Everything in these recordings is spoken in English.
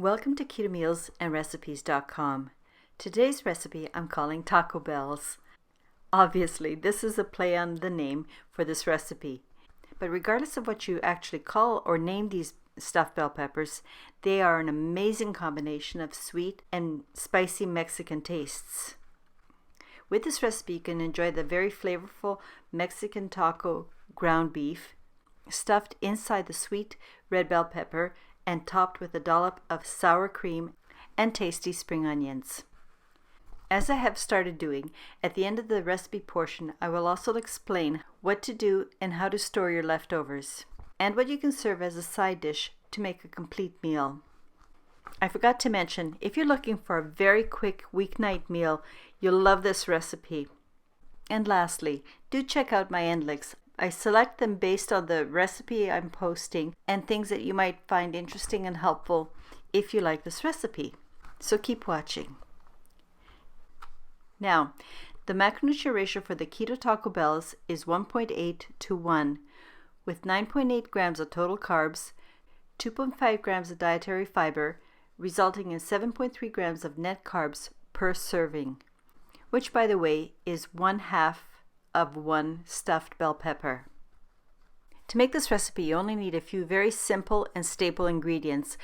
Welcome to KetoMealsAndRecipes.com. Today's recipe I'm calling Taco Bells. Obviously, this is a play on the name for this recipe. But regardless of what you actually call or name these stuffed bell peppers, they are an amazing combination of sweet and spicy Mexican tastes. With this recipe, you can enjoy the very flavorful Mexican taco ground beef, stuffed inside the sweet red bell pepper and topped with a dollop of sour cream and tasty spring onions. As I have started doing, at the end of the recipe portion, I will also explain what to do and how to store your leftovers, and what you can serve as a side dish to make a complete meal. I forgot to mention, if you're looking for a very quick weeknight meal, you'll love this recipe. And lastly, do check out my end links. I select them based on the recipe I'm posting and things that you might find interesting and helpful if you like this recipe. So keep watching. Now, the macronutrient ratio for the Keto Taco Bells is 1.8 to 1, with 9.8 grams of total carbs, 2.5 grams of dietary fiber, resulting in 7.3 grams of net carbs per serving, which, by the way, is 1/2 of one stuffed bell pepper. To make this recipe, you only need a few very simple and staple ingredients,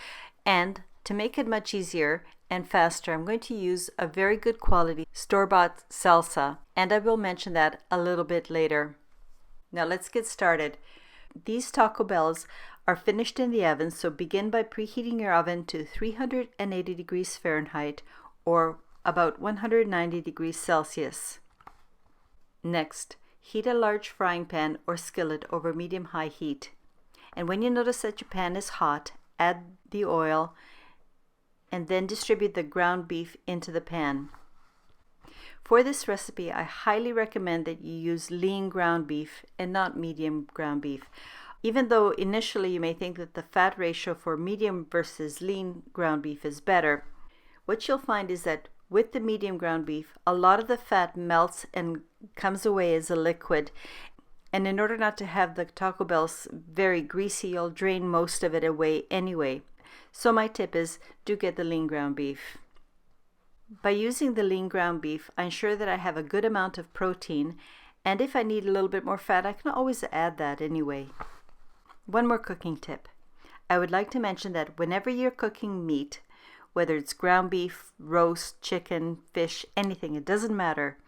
and to make it much easier and faster, I'm going to use a very good quality store-bought salsa, and I will mention that a little bit later. Now let's get started. These Taco Bells are finished in the oven, so begin by preheating your oven to 380 degrees Fahrenheit or about 190 degrees Celsius. Next, heat a large frying pan or skillet over medium-high heat. And when you notice that your pan is hot, add the oil and then distribute the ground beef into the pan. For this recipe, I highly recommend that you use lean ground beef and not medium ground beef. Even though initially you may think that the fat ratio for medium versus lean ground beef is better, what you'll find is that with the medium ground beef, a lot of the fat melts and comes away as a liquid. And in order not to have the Taco Bells very greasy, you'll drain most of it away anyway. So my tip is, do get the lean ground beef. By using the lean ground beef, I ensure that I have a good amount of protein, and if I need a little bit more fat, I can always add that anyway. One more cooking tip. I would like to mention that whenever you're cooking meat, whether it's ground beef, roast, chicken, fish, anything, it doesn't matter,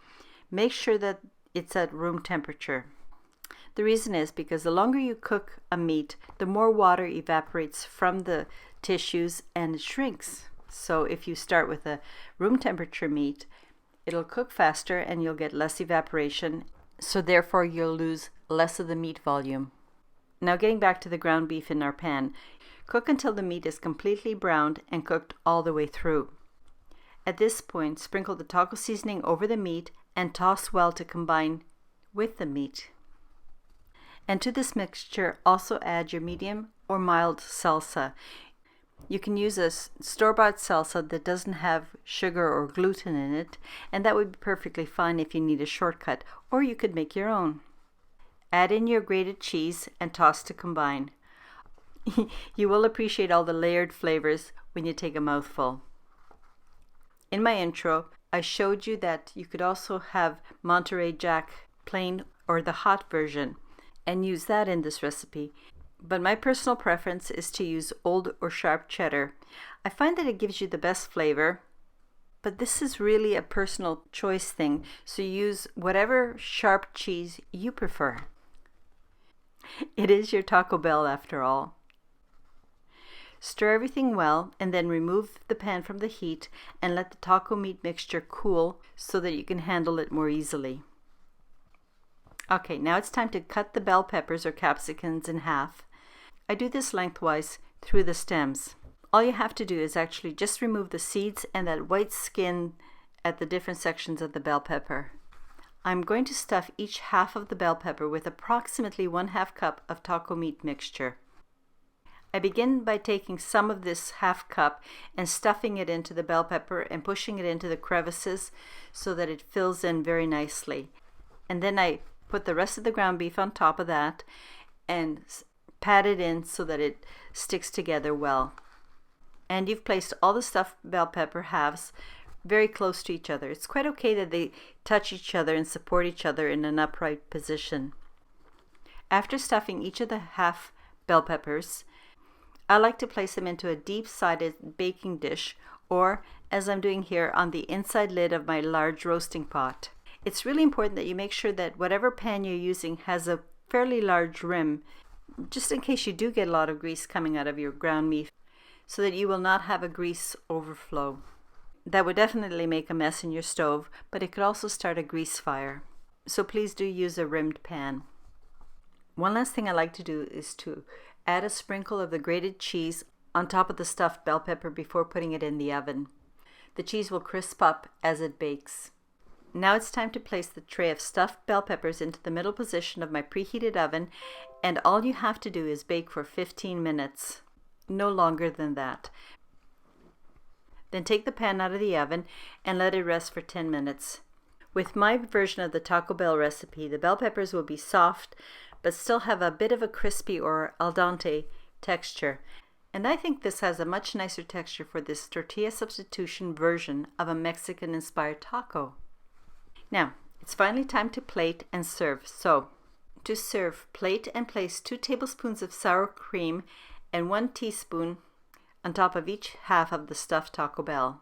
make sure that it's at room temperature. The reason is because the longer you cook a meat, the more water evaporates from the tissues and it shrinks. So if you start with a room temperature meat, it'll cook faster and you'll get less evaporation, so therefore you'll lose less of the meat volume. Now getting back to the ground beef in our pan, cook until the meat is completely browned and cooked all the way through. At this point, sprinkle the taco seasoning over the meat and toss well to combine with the meat. And to this mixture, also add your medium or mild salsa. You can use a store-bought salsa that doesn't have sugar or gluten in it, and that would be perfectly fine if you need a shortcut, or you could make your own. Add in your grated cheese and toss to combine. You will appreciate all the layered flavors when you take a mouthful. In my intro, I showed you that you could also have Monterey Jack plain or the hot version and use that in this recipe. But my personal preference is to use old or sharp cheddar. I find that it gives you the best flavor, but this is really a personal choice thing, so use whatever sharp cheese you prefer. It is your Taco Bell after all. Stir everything well and then remove the pan from the heat and let the taco meat mixture cool so that you can handle it more easily. Okay, now it's time to cut the bell peppers or capsicums in half. I do this lengthwise through the stems. All you have to do is actually just remove the seeds and that white skin at the different sections of the bell pepper. I'm going to stuff each half of the bell pepper with approximately 1/2 cup of taco meat mixture. I begin by taking some of this 1/2 cup and stuffing it into the bell pepper and pushing it into the crevices so that it fills in very nicely. And then I put the rest of the ground beef on top of that and pat it in so that it sticks together well. and you've placed all the stuffed bell pepper halves very close to each other. It's quite okay that they touch each other and support each other in an upright position. After stuffing each of the half bell peppers, I like to place them into a deep-sided baking dish, or, as I'm doing here, on the inside lid of my large roasting pot. It's really important that you make sure that whatever pan you're using has a fairly large rim, just in case you do get a lot of grease coming out of your ground meat, so that you will not have a grease overflow. That would definitely make a mess in your stove, but it could also start a grease fire. So please do use a rimmed pan. One last thing I like to do is to add a sprinkle of the grated cheese on top of the stuffed bell pepper before putting it in the oven. The cheese will crisp up as it bakes. Now it's time to place the tray of stuffed bell peppers into the middle position of my preheated oven, and all you have to do is bake for 15 minutes, no longer than that. Then take the pan out of the oven and let it rest for 10 minutes. With my version of the Taco Bell recipe, the bell peppers will be soft but still have a bit of a crispy or al dente texture. And I think this has a much nicer texture for this tortilla substitution version of a Mexican-inspired taco. Now, it's finally time to plate and serve. So, to serve, plate and place 2 tablespoons of sour cream and 1 teaspoon on top of each half of the stuffed Taco Bell.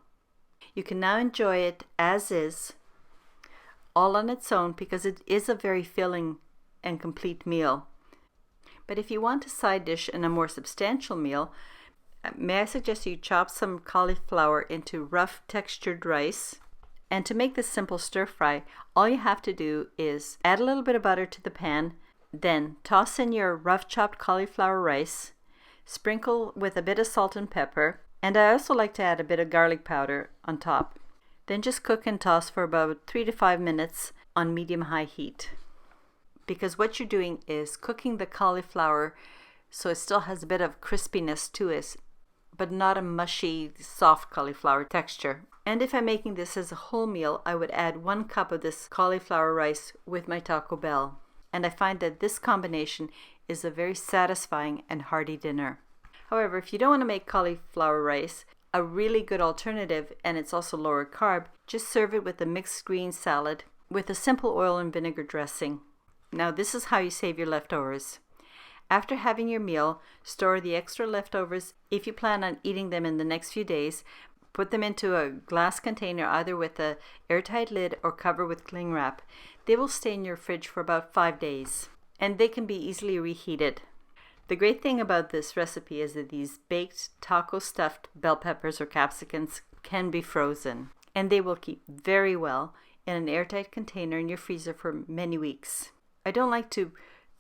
You can now enjoy it as is, all on its own, because it is a very filling and complete meal. But if you want a side dish and a more substantial meal, may I suggest you chop some cauliflower into rough textured rice. And to make this simple stir fry, all you have to do is add a little bit of butter to the pan, then toss in your rough chopped cauliflower rice, sprinkle with a bit of salt and pepper, and I also like to add a bit of garlic powder on top. Then just cook and toss for about 3 to 5 minutes on medium-high heat. Because what you're doing is cooking the cauliflower so it still has a bit of crispiness to it, but not a mushy, soft cauliflower texture. And if I'm making this as a whole meal, I would add 1 cup of this cauliflower rice with my Taco Bell. And I find that this combination is a very satisfying and hearty dinner. However, if you don't want to make cauliflower rice, a really good alternative, and it's also lower carb, just serve it with a mixed green salad with a simple oil and vinegar dressing. Now this is how you save your leftovers. After having your meal, store the extra leftovers. If you plan on eating them in the next few days, put them into a glass container, either with an airtight lid or cover with cling wrap. They will stay in your fridge for about 5 days, and they can be easily reheated. The great thing about this recipe is that these baked taco stuffed bell peppers or capsicums can be frozen, and they will keep very well in an airtight container in your freezer for many weeks. I don't like to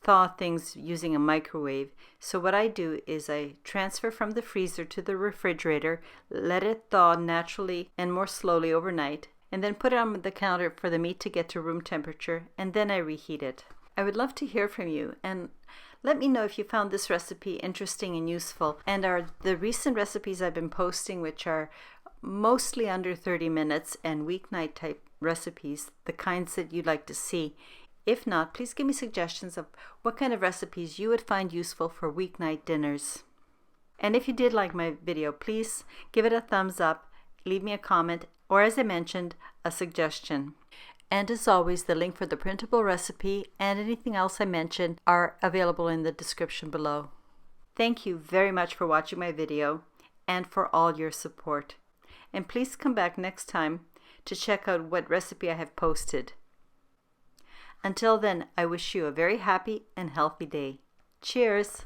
thaw things using a microwave, so what I do is I transfer from the freezer to the refrigerator, let it thaw naturally and more slowly overnight, and then put it on the counter for the meat to get to room temperature, and then I reheat it. I would love to hear from you, and let me know if you found this recipe interesting and useful, and are the recent recipes I've been posting, which are mostly under 30 minutes and weeknight type recipes, the kinds that you'd like to see. If not, please give me suggestions of what kind of recipes you would find useful for weeknight dinners. And if you did like my video, please give it a thumbs up, leave me a comment, or as I mentioned, a suggestion. And as always, the link for the printable recipe and anything else I mentioned are available in the description below. Thank you very much for watching my video and for all your support. And please come back next time to check out what recipe I have posted. Until then, I wish you a very happy and healthy day. Cheers!